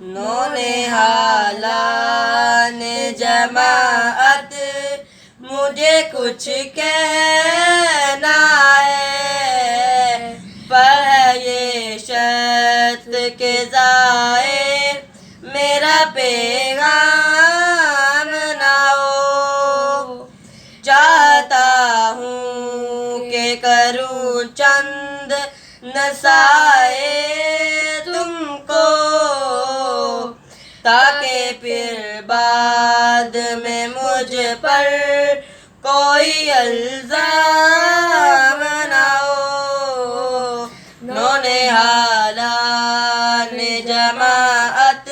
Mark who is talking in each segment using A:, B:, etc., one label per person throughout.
A: नौनिहालान जमाअत मुझे कुछ कहना है, पर है ये शर्त के ज़ाहिर मेरा पैगाम ना हो। चाहता हूँ कि करूँ चंद नसाए तुमको, ताकि फिर बाद में मुझ पर कोई इल्ज़ाम ना हो। नौनिहालान जमाअत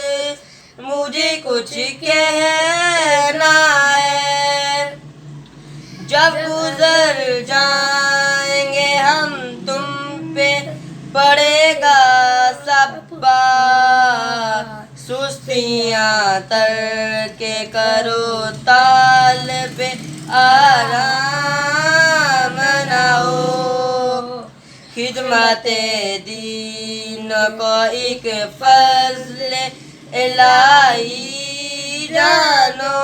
A: मुझे कुछ कहना है, जब गुजर जाएंगे हम तुम पे पड़ेगा सब्बा, सुस्तियाँ तरके करो तालिबे आराम ना हो। खिदमते दीन को एक फज़्ल इलाही जानो,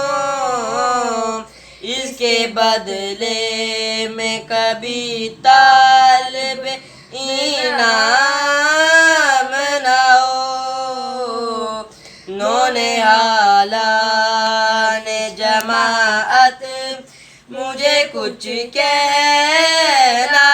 A: इसके बदले में कभी तालिबे इनाम ना हो। नौनिहालान जमाअत मुझे कुछ कहना